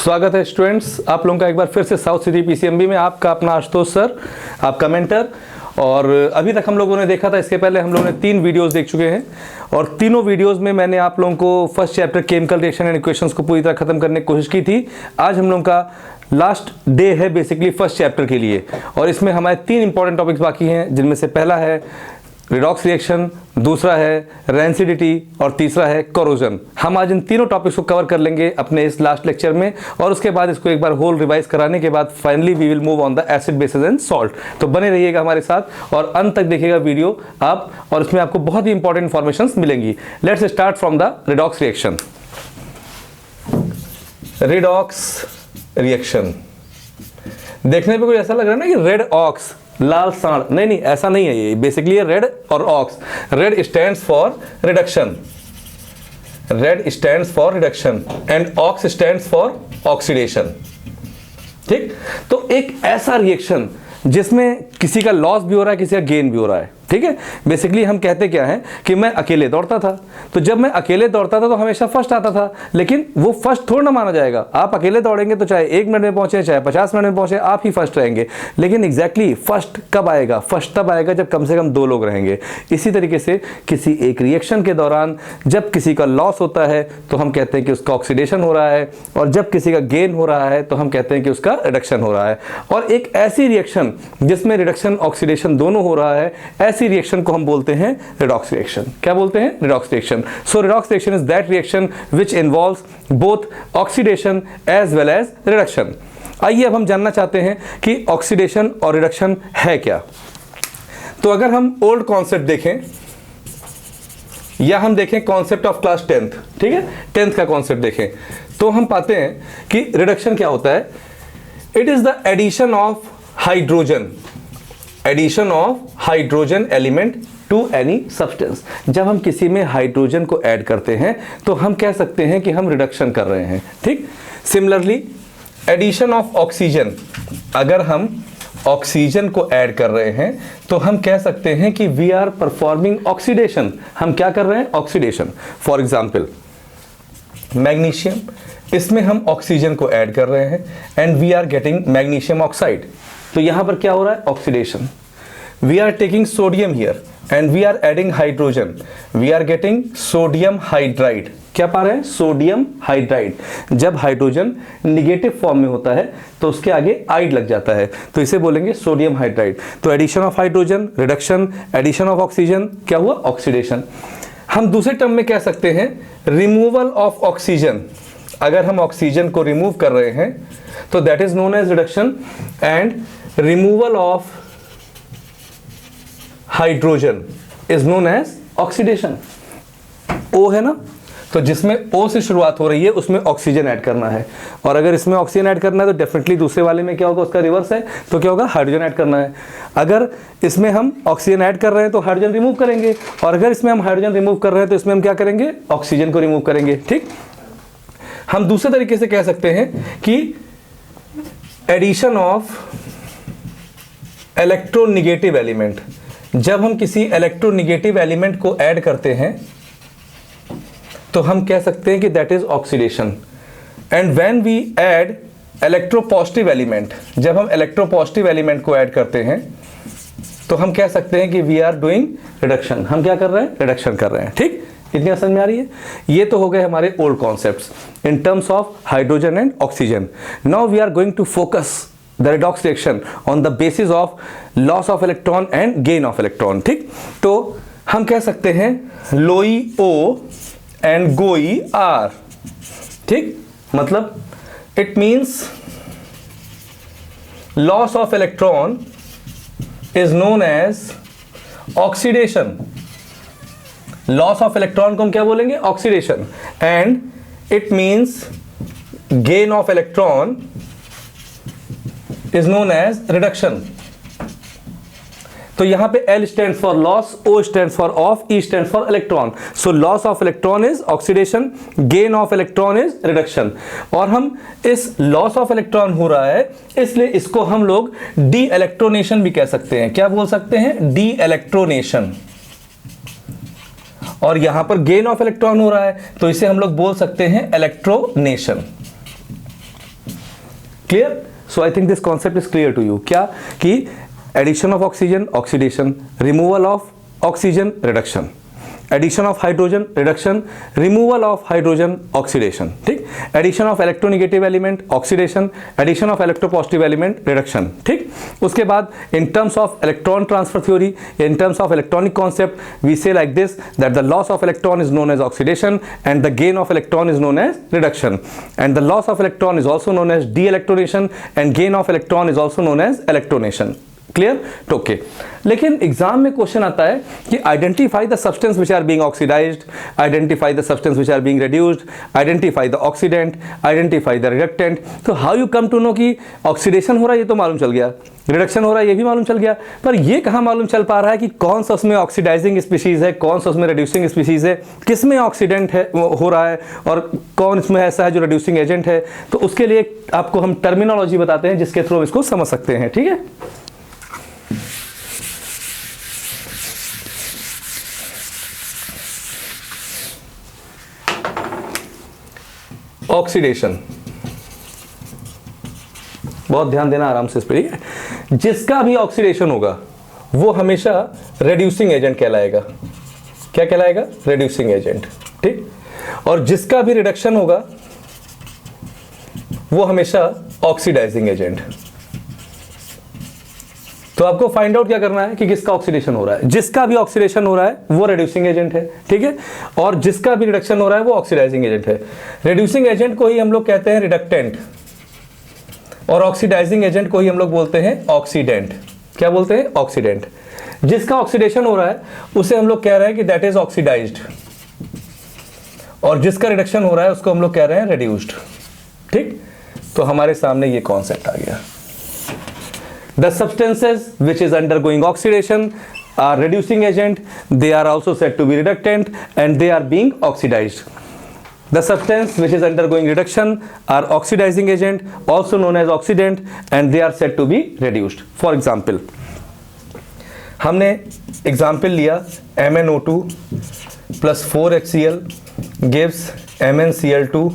स्वागत है स्टूडेंट्स आप लोगों का एक बार फिर से साउथ सिटी पीसीएमबी में। आपका अपना आशुतोष सर, आपका मेंटर। और अभी तक हम लोगों ने देखा था, इसके पहले हम लोगों ने 3 वीडियोस देख चुके हैं और तीनों वीडियोस में मैंने आप लोगों को first chapter chemical reaction and equations को पूरी तरह खत्म करने की कोशिश की थी। आज हम लोगों का लास्ट डे है बेसिकली फर्स्ट चैप्टर के लिए, और इसमें हमारे 3 इंपॉर्टेंट टॉपिक्स बाकी हैं, जिनमें से पहला है रिडॉक्स रिएक्शन, दूसरा है रेंसिडिटी और तीसरा है कोरोजन। हम आज इन तीनों टॉपिक्स को कवर कर लेंगे अपने इस लास्ट लेक्चर में, और उसके बाद इसको एक बार होल रिवाइज कराने के बाद finally we will move on the acid bases and salt. तो बने रहिएगा हमारे साथ और अंत तक देखिएगा वीडियो आप, और इसमें आपको बहुत ही इंपॉर्टेंट इंफॉर्मेशन मिलेंगी। Let's start from the redox reaction. Redox reaction देखने पे कुछ ऐसा लग रहा है ना कि रेड ऑक्स, लाल सांड, नहीं ऐसा नहीं है। ये बेसिकली रेड और ox. Red stands for reduction, red stands for reduction and ox stands for oxidation. ठीक, तो एक ऐसा रिएक्शन जिसमें किसी का लॉस भी हो रहा है, किसी का गेन भी हो रहा है। ठीक है, बेसिकली हम कहते क्या है कि मैं अकेले दौड़ता था, तो जब मैं अकेले दौड़ता था तो हमेशा फर्स्ट आता था, लेकिन वो फर्स्ट थोड़ा ना माना जाएगा। आप अकेले दौड़ेंगे तो चाहे 1 मिनट में पहुंचे, चाहे 50 मिनट में पहुंचे, आप ही फर्स्ट रहेंगे। लेकिन एग्जैक्टली फर्स्ट कब आएगा? फर्स्ट तब आएगा जब कम से कम 2 लोग रहेंगे। इसी तरीके से किसी एक रिएक्शन के दौरान जब किसी का लॉस होता है तो हम कहते हैं कि उसका ऑक्सीडेशन हो रहा है, और जब किसी का गेन हो रहा है तो हम कहते हैं कि उसका रिडक्शन हो रहा है। और एक ऐसी रिएक्शन जिसमें रिडक्शन ऑक्सीडेशन दोनों हो रहा है, ऐसी रिएक्शन को हम बोलते हैं रिडॉक्स रिएक्शन। क्या बोलते हैं? Redox reaction. So redox reaction is that reaction which involves both oxidation as well as reduction. आइए अब हम जानना चाहते हैं कि ऑक्सीडेशन और रिडक्शन है क्या। तो अगर हम ओल्ड कॉन्सेप्ट देखें या हम देखें कॉन्सेप्ट ऑफ क्लास 10th, ठीक है, 10th का कॉन्सेप्ट देखें, तो हम पाते हैं कि रिडक्शन क्या होता है। It is the addition of hydrogen, addition of hydrogen element to any substance. जब हम किसी में हाइड्रोजन को ऐड करते हैं तो हम कह सकते हैं कि हम रिडक्शन कर रहे हैं। ठीक, सिमिलरली एडिशन ऑफ ऑक्सीजन, अगर हम ऑक्सीजन को ऐड कर रहे हैं तो हम कह सकते हैं कि वी आर परफॉर्मिंग ऑक्सीडेशन। हम क्या कर रहे हैं? ऑक्सीडेशन। फॉर एग्जाम्पल मैग्नीशियम, इसमें हम ऑक्सीजन को ऐड कर रहे हैं and we are getting magnesium oxide. तो यहां पर क्या हो रहा है? Oxidation. We are taking sodium here and we are adding hydrogen, we are getting sodium hydride. क्या पा रहे हैं? Sodium hydride. जब हाइड्रोजन निगेटिव फॉर्म में होता है तो उसके आगे आइड लग जाता है, तो इसे बोलेंगे सोडियम हाइड्राइड। तो addition of hydrogen reduction, addition of oxygen क्या हुआ? ऑक्सीडेशन। हम दूसरे टर्म में कह सकते हैं रिमूवल ऑफ ऑक्सीजन। अगर हम ऑक्सीजन को रिमूव कर रहे हैं तो that is known as reduction, and removal of hydrogen is known as oxidation. ओ है ना, तो जिसमें ओ से शुरुआत हो रही है उसमें ऑक्सीजन ऐड करना है, और अगर इसमें ऑक्सीजन ऐड करना है तो डेफिनेटली दूसरे वाले में क्या होगा? उसका रिवर्स है, तो क्या होगा? हाइड्रोजन ऐड करना है। अगर इसमें हम ऑक्सीजन ऐड कर रहे हैं तो हाइड्रोजन रिमूव करेंगे, और अगर इसमें हम हाइड्रोजन रिमूव कर रहे हैं तो इसमें हम क्या करेंगे? ऑक्सीजन को रिमूव करेंगे। ठीक, हम दूसरे तरीके से कह सकते हैं कि एडिशन ऑफ इलेक्ट्रोनिगेटिव एलिमेंट। जब हम किसी इलेक्ट्रोनिगेटिव एलिमेंट को ऐड करते हैं तो हम कह सकते हैं कि that is oxidation. And when we add electropositive element, जब हम इलेक्ट्रोपॉजिटिव एलिमेंट को ऐड करते हैं तो हम कह सकते हैं कि वी आर डूइंग रिडक्शन। हम क्या कर रहे हैं? रिडक्शन कर रहे हैं। ठीक, इतनी समझ में आ रही है? ये तो हो गए हमारे old concepts in terms of hydrogen and oxygen. Now we are going to focus the redox reaction on the basis of loss of electron and gain of electron. ठीक, तो हम कह सकते हैं लोई ओ एंड गोई आर। ठीक, मतलब it means loss of electron is known as oxidation. Loss of electron को हम क्या बोलेंगे? Oxidation. And it means gain of electron is known as reduction. तो यहां पे L stands for loss, O stands for of, E stands for electron. So loss of electron is oxidation, gain of electron is reduction. और हम इस loss of electron हो रहा है इसलिए इसको हम लोग डी इलेक्ट्रोनेशन भी कह सकते हैं। क्या बोल सकते हैं? डी इलेक्ट्रोनेशन। और यहां पर गेन ऑफ इलेक्ट्रॉन हो रहा है तो इसे हम लोग बोल सकते हैं electronation. Clear? So I think this concept is clear to you. क्या कि addition of oxygen oxidation, removal of oxygen reduction, addition of hydrogen reduction, removal of hydrogen oxidation. ठीक, addition of electronegative element oxidation, addition of electropositive element reduction. ठीक, उसके बाद in terms of electron transfer theory, in terms of electronic concept we say like this that the loss of electron is known as oxidation and the gain of electron is known as reduction, and the loss of electron is also known as deelectronation and gain of electron is also known as electronation. Clear? Okay. लेकिन exam में question आता है कि identify the substance which are being oxidised, identify the substance which are being reduced, identify the oxidant, identify the reductant. तो how you come to know कि oxidation हो रहा है ये तो मालूम चल गया, रिडक्शन हो रहा है ये भी मालूम चल गया, पर ये कहाँ मालूम चल पा रहा है कि कौन सा उसमें ऑक्सीडाइजिंग स्पीशीज है, कौन सा उसमें रिड्यूसिंग स्पीशीज है, किस में ऑक्सीडेंट है हो रहा है और कौन इसमें ऐसा है जो रिड्यूसिंग एजेंट है. तो उसके लिए आपको हम टर्मिनोलॉजी बताते हैं जिसके थ्रू इसको समझ सकते हैं. ठीक है? ऑक्सीडेशन, बहुत ध्यान देना आराम से इस पर. ठीक है? जिसका भी ऑक्सीडेशन होगा वो हमेशा रिड्यूसिंग एजेंट कहलाएगा. क्या कहलाएगा? Reducing agent. ठीक, और जिसका भी रिडक्शन होगा वो हमेशा ऑक्सीडाइजिंग एजेंट. तो आपको फाइंड आउट क्या करना है कि किसका ऑक्सीडेशन हो रहा है. जिसका भी ऑक्सीडेशन हो रहा है वो रिड्यूसिंग एजेंट है. ठीक है? और जिसका भी रिडक्शन हो रहा है वो ऑक्सीडाइजिंग एजेंट है. रिड्यूसिंग एजेंट को ही हम लोग कहते हैं रिडक्टेंट और ऑक्सीडाइजिंग एजेंट को ही हम लोग बोलते हैं ऑक्सीडेंट. क्या बोलते हैं? ऑक्सीडेंट. जिसका ऑक्सीडेशन हो रहा है उसे हम लोग कह रहे हैं कि दैट इज ऑक्सीडाइज्ड, और जिसका रिडक्शन हो रहा है उसको हम लोग कह रहे हैं रिड्यूस्ड. ठीक, तो हमारे सामने ये कॉन्सेप्ट आ गया. The substances which is undergoing oxidation are reducing agent, they are also said to be reductant and they are being oxidized. The substance which is undergoing reduction are oxidizing agent, also known as oxidant, and they are said to be reduced. For example, हमने example लिया MnO2 plus 4HCl gives MnCl2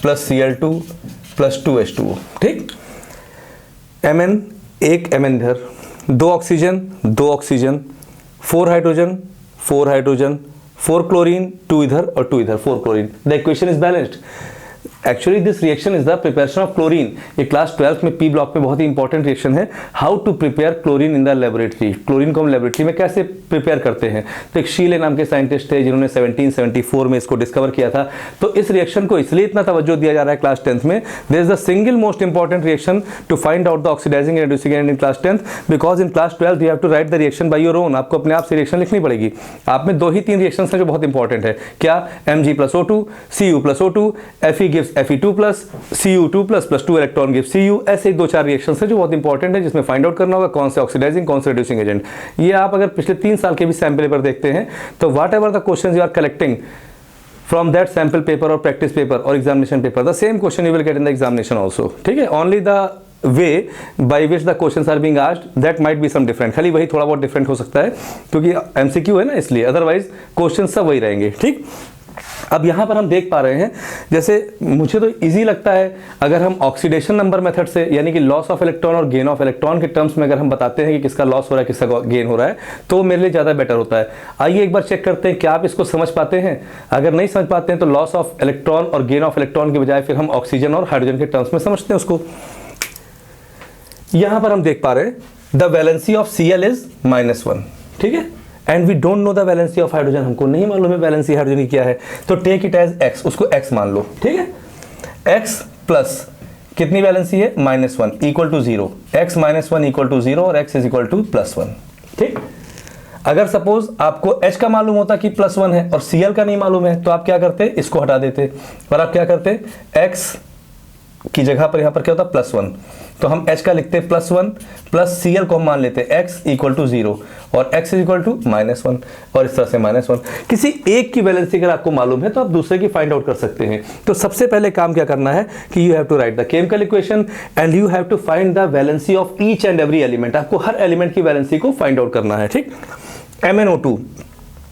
plus Cl2 plus 2H2O. ठीक, Mn एक Mn इधर, दो oxygen, 4 hydrogen, 4 chlorine, 2 इधर और 2 इधर, 4 chlorine. The equation is balanced. Actually this reaction is the preparation of chlorine. ये क्लास 12th में पी ब्लॉक में बहुत ही इंपॉर्टेंट रिएक्शन है. How to prepare chlorine in the laboratory. Chlorine को हम लेबोरेटरी में कैसे प्रिपेयर करते हैं. तो एक शीले नाम के साइंटिस्ट थे जिन्होंने 1774 में इसको डिस्कवर किया था. तो इस रिएक्शन को इसलिए इतना तवज्जो दिया जा रहा है क्लास 10th में. There is the single most important reaction to find out the oxidizing and reducing agent in class 10th, because in class 12 you have to write the reaction by your own. आपको अपने आप से reaction लिखनी पड़ेगी. आप में 2 ही 3 reaction है जो बहुत इंपॉर्टेंट है. क्या? Mg+O2, Cu+O2, Fe gives Fe2+, Cu2+ 2 electron give Cu. ऐसे 2-4 रिएक्शंस हैं जो बहुत इंपॉर्टेंट है, जिसमें फाइंड आउट करना होगा कौन से ऑक्सीडाइजिंग कौन से रिड्यूसिंग एजेंट. ये आप अगर पिछले 3 साल के भी सैंपल पेपर देखते हैं तो whatever the questions you are collecting from that sample paper और प्रैक्टिस पेपर और examination paper, the same question you will get in the examination also. ठीक है? Only the way by which the questions are being asked that might be some different. खाली वही थोड़ा बहुत different हो सकता है क्योंकि MCQ है ना, इसलिए. अदरवाइज क्वेश्चन सब वही रहेंगे. ठीक, अब यहाँ पर हम देख पा रहे हैं, जैसे मुझे तो इजी लगता है अगर हम ऑक्सीडेशन नंबर मेथड से, यानी कि लॉस ऑफ इलेक्ट्रॉन और गेन ऑफ इलेक्ट्रॉन के टर्म्स में अगर हम बताते हैं कि किसका लॉस हो रहा है किसका गेन हो रहा है, तो मेरे लिए ज़्यादा बेटर होता है. आइए एक बार चेक करते हैं क्या आप इसको समझ पाते हैं. अगर नहीं समझ पाते हैं तो लॉस ऑफ इलेक्ट्रॉन और गेन ऑफ इलेक्ट्रॉन के बजाय फिर हम ऑक्सीजन और हाइड्रोजन के टर्म्स में समझते हैं उसको. यहाँ पर हम देख पा रहे हैं the valency of Cl is -1. ठीक है? And we don't know the valency of hydrogen. हमको नहीं मालूम है वैलेंसी हाइड्रोजन की क्या है. तो टेक इट एज x, उसको x मान लो. ठीक है? x प्लस कितनी वैलेंसी है? -1 equal to 0. x -1 equal to 0 और x इज इक्वल टू +1. ठीक, अगर सपोज आपको h का मालूम होता कि +1 है और Cl का नहीं मालूम है तो आप क्या करते? इसको हटा देते और आप क्या करते? x की जगह पर यहां पर क्या होता? +1. तो हम h का लिखते +1 प्लस Cl को हम मान लेते x इक्वल टू 0 और x इक्वल टू -1 और इस तरह से -1. किसी एक की वैलेंसी अगर आपको मालूम है तो आप दूसरे की फाइंड आउट कर सकते हैं. तो सबसे पहले काम क्या करना है कि you have to write the chemical equation and you have to find the valency of each and every element. आपको हर एलिमेंट की वैलेंसी को फाइंड आउट करना है. ठीक, MnO2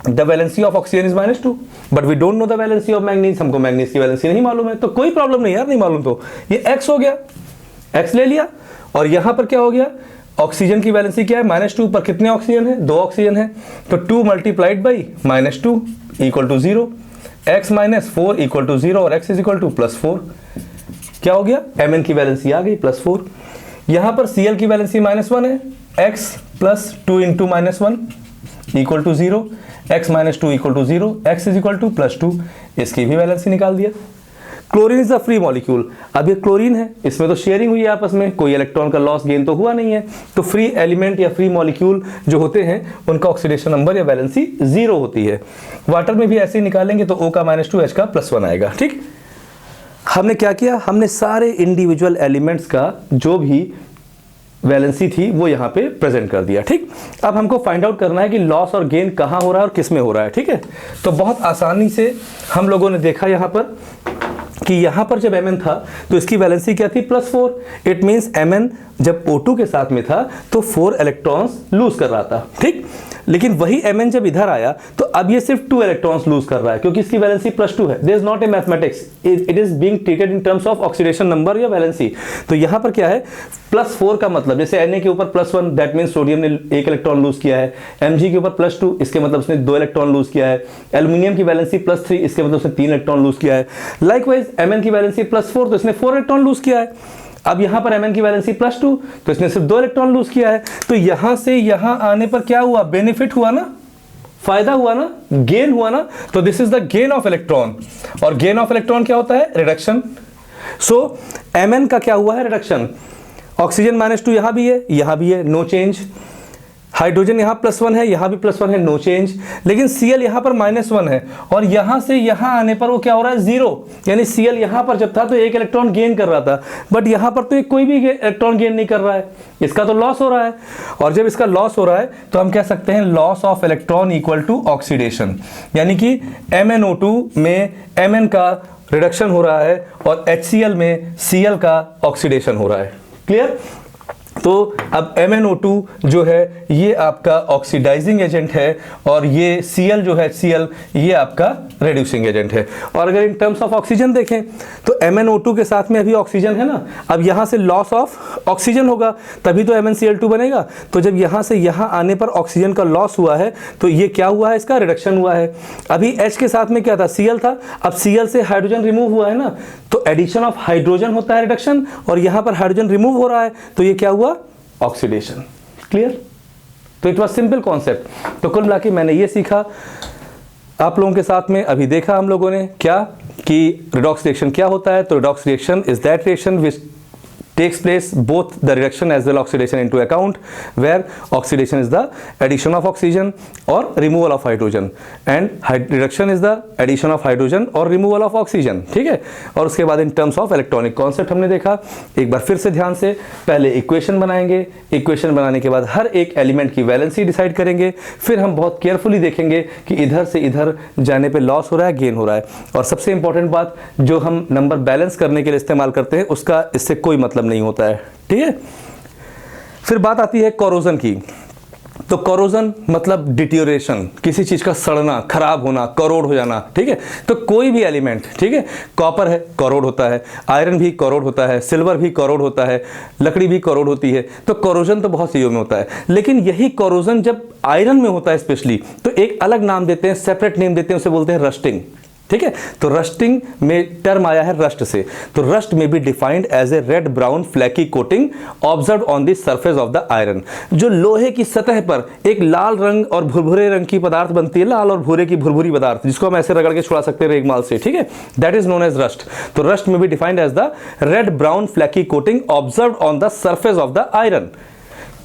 the valency of oxygen is -2 but we don't know the valency of manganese. हमको manganese की valency नहीं मालूम है तो कोई प्रॉब्लम नहीं यार, नहीं मालूम तो ये x हो गया. x ले लिया, और यहां पर क्या हो गया, ऑक्सीजन की वैलेंसी क्या है, -2 पर कितने ऑक्सीजन है, 2 ऑक्सीजन है, तो 2 multiplied by -2 equal to 0, x - 4 equal to 0 और x इज इक्वल टू +4। क्या हो गया, Mn की वैलेंसी आ गई +4। यहां पर Cl की वैलेंसी -1 है, x + 2 × -1 equal to 0, x - 2 equal to 0, x is equal to +2, इसकी भी वैलेंसी निकाल दिया। Chlorine is a free molecule, अब ये क्लोरीन है, इसमें तो शेयरिंग हुई है आपस में, कोई इलेक्ट्रॉन का लॉस गेन तो हुआ नहीं है, तो फ्री एलिमेंट या फ्री मॉलिक्यूल जो होते हैं उनका ऑक्सीडेशन नंबर या वैलेंसी 0 होती है। वाटर में भी ऐसे ही निकालेंगे तो O का -2 H का +1 आएगा। ठीक, हमने क्या किया, हमने सारे इंडिविजुअल एलिमेंट्स का जो भी वैलेंसी थी वो यहाँ पे प्रेजेंट कर दिया। ठीक, अब हमको फाइंड आउट करना है कि लॉस और गेन कहाँ हो रहा है और किस में हो रहा है। ठीक है, तो बहुत आसानी से हम लोगों ने देखा यहाँ पर कि यहाँ पर जब Mn था तो इसकी वैलेंसी क्या थी, +4। इट मीन्स Mn जब O2 के साथ में था तो 4 इलेक्ट्रॉन्स लूज कर रहा था। ठीक, लेकिन वही Mn जब इधर आया तो अब ये सिर्फ 2 इलेक्ट्रॉन्स लूज कर रहा है क्योंकि इसकी वैलेंसी +2 है। There is not a mathematics, it is being treated in terms of oxidation number या वैलेंसी। तो यहाँ पर क्या है, +4 का मतलब जैसे Na के ऊपर +1 दैट मीन्स सोडियम ने 1 इलेक्ट्रॉन लूज किया है, Mg के ऊपर +2 इसके मतलब उसने 2 इलेक्ट्रॉन लूज किया है, एल्यूमिनियम की वैलेंसी +3 इसके मतलब उसने 3 इलेक्ट्रॉन लूज किया है। लाइकवाइज Mn की वैलेंसी +4 तो इसने 4 इलेक्ट्रॉन लूज किया है। अब यहां पर Mn की वैलेंसी +2 तो इसने सिर्फ 2 इलेक्ट्रॉन लूज किया है। तो यहां से यहां आने पर क्या हुआ, बेनिफिट हुआ ना, फायदा हुआ ना, गेन हुआ ना। तो this is the gain of electron, और गेन ऑफ इलेक्ट्रॉन क्या होता है, रिडक्शन। सो Mn का क्या हुआ है, रिडक्शन। ऑक्सीजन -2 यहां भी है, यहां भी है, नो चेंज। हाइड्रोजन यहां +1 है, यहां भी +1 है, नो चेंज। लेकिन Cl यहां पर -1 है और यहां से यहां आने पर वो क्या हो रहा है, 0। यानी Cl यहां पर जब था तो 1 इलेक्ट्रॉन गेन कर रहा था, बट यहां पर तो कोई भी इलेक्ट्रॉन गेन नहीं कर रहा है, इसका तो लॉस हो रहा है। और जब इसका लॉस हो रहा है तो हम कह सकते हैं loss of electron equal to oxidation, यानी कि MnO2 में Mn का रिडक्शन हो रहा है और HCl में Cl का ऑक्सीडेशन हो रहा है। क्लियर। तो अब MnO2 जो है ये आपका ऑक्सीडाइजिंग एजेंट है और ये Cl जो है HCl ये आपका रिड्यूसिंग एजेंट है। और अगर इन टर्म्स ऑफ ऑक्सीजन देखें तो MnO2 के साथ में अभी ऑक्सीजन है ना, अब यहाँ से लॉस ऑफ ऑक्सीजन होगा तभी तो MnCl2 बनेगा। तो जब यहाँ से यहाँ आने पर ऑक्सीजन का लॉस हुआ है तो ये क्या हुआ है, इसका रिडक्शन हुआ है। अभी H के साथ में क्या था, Cl था, अब Cl से हाइड्रोजन रिमूव हुआ है ना, तो एडिशन ऑफ हाइड्रोजन होता है रिडक्शन, और यहाँ पर हाइड्रोजन रिमूव हो रहा है तो ये क्या हुआ, ऑक्सीडेशन। क्लियर। तो इट वाज सिंपल कॉन्सेप्ट। तो कुल मिला के मैंने ये सीखा आप लोगों के साथ में, अभी देखा हम लोगों ने क्या कि रिडॉक्स रिएक्शन क्या होता है। तो redox reaction is that reaction which takes place both the reduction as well oxidation into account, where oxidation is the addition of oxygen or removal of hydrogen and reduction is the addition of hydrogen or removal of oxygen। ठीक है। और उसके बाद in terms of electronic concept हमने देखा। एक बार फिर से ध्यान से, पहले इक्वेशन बनाएंगे, इक्वेशन बनाने के बाद हर एक एलिमेंट की वैलेंसी डिसाइड करेंगे, फिर हम बहुत केयरफुली देखेंगे कि इधर से इधर जाने पे लॉस हो रहा है, गेन हो रहा है। और सबसे इंपॉर्टेंट बात, जो हम नंबर बैलेंस करने के लिए इस्तेमाल करते हैं उसका इससे कोई मतलब नहीं होता है। ठीक है। फिर बात आती है कोरोजन की। तो कोरोजन मतलब डिटीरियोरेशन, किसी चीज का सड़ना, खराब होना, करोड हो जाना। ठीक है। तो कोई भी एलिमेंट, ठीक है, कॉपर है करोड होता है, आयरन भी करोड होता है, सिल्वर भी करोड होता है, लकड़ी भी करोड होती है। तो कोरोजन तो बहुत चीजों में होता है, लेकिन यही कोरोजन जब आयरन में होता है स्पेशली, तो एक अलग नाम देते हैं, सेपरेट नेम देते हैं, उसे बोलते हैं रस्टिंग। ठीक है। तो रस्टिंग में टर्म आया है रस्ट से। तो rust may be defined as a red brown flaky coating observe on the surface of the iron. जो लोहे की सतह पर एक लाल रंग और भुरभुरे रंग की पदार्थ बनती है, लाल और भूरे की भुरभुरी पदार्थ, जिसको हम ऐसे रगड़ के छुड़ा सकते हैं रेगमाल से। ठीक है। That is known as rust. तो rust may be defined as the red brown flaky coating observe on the surface of the iron.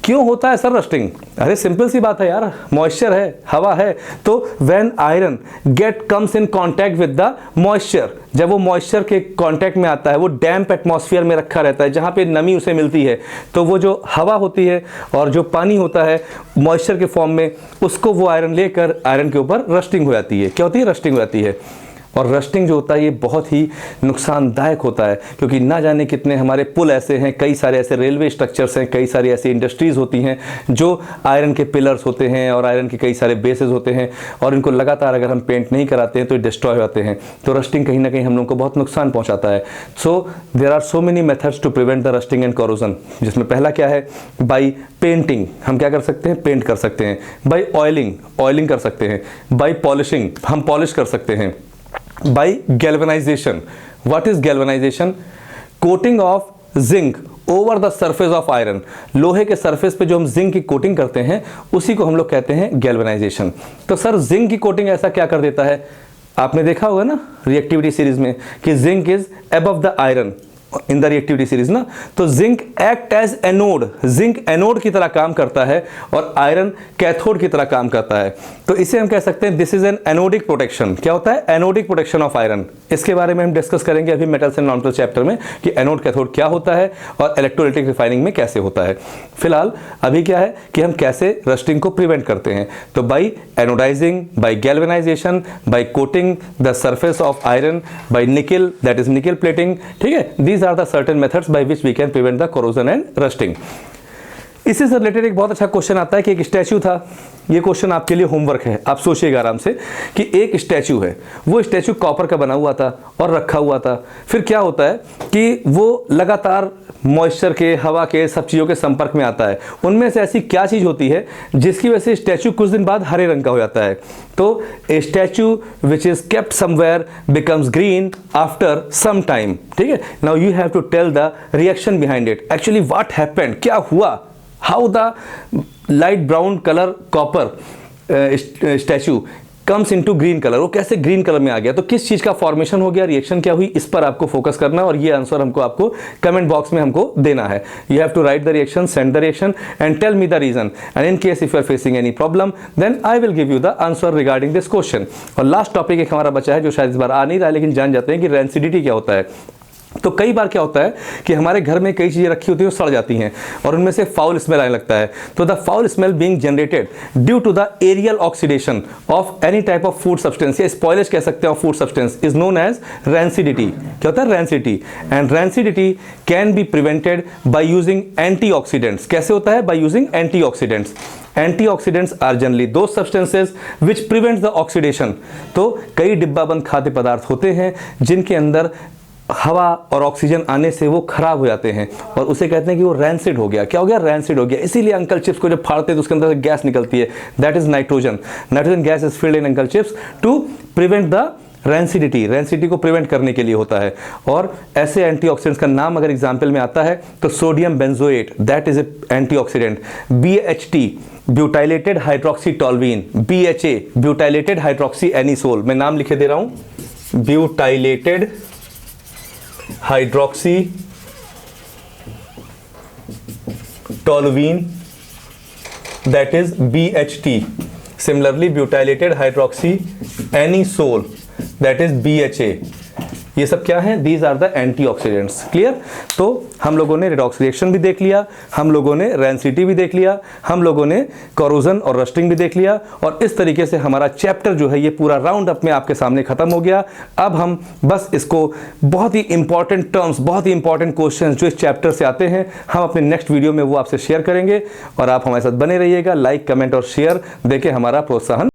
क्यों होता है सर रस्टिंग? अरे सिंपल सी बात है यार, मॉइस्चर है, हवा है। तो when iron get comes in contact with the moisture, जब वो मॉइस्चर के कांटेक्ट में आता है, वो डैम्प एटमॉस्फेयर में रखा रहता है जहां पे नमी उसे मिलती है, तो वो जो हवा होती है और जो पानी होता है मॉइस्चर के फॉर्म में, उसको वो आयरन लेकर आयरन के ऊपर रस्टिंग हो जाती है। क्या होती है? रस्टिंग हो जाती है। और रस्टिंग जो होता है ये बहुत ही नुकसानदायक होता है, क्योंकि ना जाने कितने हमारे पुल ऐसे हैं, कई सारे ऐसे रेलवे स्ट्रक्चर्स हैं, कई सारी ऐसी इंडस्ट्रीज़ होती हैं जो आयरन के पिलर्स होते हैं और आयरन के कई सारे बेसेस होते हैं, और इनको लगातार अगर हम पेंट नहीं कराते हैं तो डिस्ट्रॉय हो जाते हैं। तो रस्टिंग कहीं ना कहीं हम लोग को बहुत नुकसान पहुंचाता है। So there are so many methods to prevent the rusting and corrosion, जिसमें पहला क्या है, बाई पेंटिंग, हम क्या कर सकते हैं, पेंट कर सकते हैं। बाई ऑयलिंग, ऑयलिंग कर सकते हैं। बाई पॉलिशिंग, हम पॉलिश कर सकते हैं। By galvanisation, what is galvanisation, coating of zinc over the surface of iron, लोहे के सरफेस पे जो हम जिंक की कोटिंग करते हैं उसी को हम लोग कहते हैं गैल्वेनाइजेशन। तो सर जिंक की कोटिंग ऐसा क्या कर देता है, आपने देखा होगा ना रिएक्टिविटी सीरीज में कि zinc is above the iron in the reactivity series ना, तो zinc act as anode, zinc anode की तरह काम करता है और आयरन कैथोड की तरह काम करता है। तो इसे हम कह सकते हैं this is an anodic protection. क्या होता है, एनोडिक प्रोटेक्शन ऑफ आयरन। इसके बारे में हम डिस्कस करेंगे अभी मेटल्स एंड नॉन-मेटल चैप्टर में कि एनोड कैथोड क्या होता है और इलेक्ट्रोलाइटिक रिफाइनिंग में कैसे होता है। फिलहाल अभी क्या है कि हम कैसे रस्टिंग को प्रिवेंट करते हैं, तो by anodizing, by galvanization, by coating the surface of iron, by nickel, that is nickel plating. ठीक है, these are the certain methods by which we can prevent the corrosion and rusting। इसी से related एक बहुत अच्छा question आता है कि एक स्टैचू था, ये क्वेश्चन आपके लिए होमवर्क है, आप सोचिएगा आराम से कि एक स्टैचू है, वो स्टैचू कॉपर का बना हुआ था और रखा हुआ था। फिर क्या होता है कि वो लगातार मॉइस्चर के, हवा के, सब चीज़ों के संपर्क में आता है। उनमें से ऐसी क्या चीज़ होती है जिसकी वजह से स्टैचू कुछ दिन बाद हरे रंग का हो जाता है। तो a statue which is kept somewhere becomes green after some time. ठीक है, now you have to tell the reaction behind it, actually what happened, क्या हुआ, how the light brown colour copper statue comes into green colour, वो कैसे green colour में आ गया, तो किस चीज का फॉर्मेशन हो गया, रिएक्शन क्या हुई, इस पर आपको फोकस करना है और ये आंसर हमको आपको कमेंट बॉक्स में हमको देना है। You have to write the reaction, send the reaction and tell me the reason, and in case if you are facing any problem then I will give you the answer regarding this question. और last topic एक हमारा बचा है जो शायद इस बार आ नहीं रहा है, लेकिन जान जाते हैं कि रैंसिडिटी क्या होता है। तो कई बार क्या होता है कि हमारे घर में कई चीज़ें रखी होती हैं, वो सड़ जाती हैं और उनमें से फाउल स्मेल आने लगता है। तो the foul smell being generated due to the aerial oxidation of any type of food substance, या स्पॉइलेज कह सकते हैं of food substance, is known as rancidity. क्या होता है, rancidity. And rancidity can be prevented by using antioxidants. कैसे होता है, by using antioxidants. Antioxidants are generally those substances which prevent the oxidation। तो कई डिब्बाबंद खाद्य पदार्थ होते हैं जिनके अंदर हवा और ऑक्सीजन आने से वो खराब हो जाते हैं और उसे कहते हैं कि वो रैंसिड हो गया। क्या हो गया, रैंसिड हो गया। इसीलिए अंकल चिप्स को जब फाड़ते हैं तो उसके अंदर से गैस निकलती है, that is nitrogen. Nitrogen gas is filled in Uncle Chips to prevent the rancidity, rancidity को प्रिवेंट करने के लिए होता है। और ऐसे एंटीऑक्सीडेंट्स का नाम अगर एग्जाम्पल में आता है तो sodium benzoate, that is a antioxidant. BHT butylated hydroxy toluene, BHA butylated hydroxy anisole, मैं नाम लिखे दे रहा हूं, butylated hydroxy toluene, that is BHT। Similarly butylated hydroxy anisole, that is BHA। ये सब क्या है, these are the antioxidants. Clear. तो हम लोगों ने रिडॉक्स रिएक्शन भी देख लिया, हम लोगों ने रैंसिडिटी भी देख लिया, हम लोगों ने कोरोजन और रस्टिंग भी देख लिया, और इस तरीके से हमारा चैप्टर जो है ये पूरा राउंड अप में आपके सामने खत्म हो गया। अब हम बस इसको बहुत ही इंपॉर्टेंट टर्म्स, बहुत ही इंपॉर्टेंट क्वेश्चन जो इस चैप्टर से आते हैं, हम अपने नेक्स्ट वीडियो में वो आपसे शेयर करेंगे। और आप हमारे साथ बने रहिएगा, लाइक, कमेंट और शेयर देके हमारा प्रोत्साहन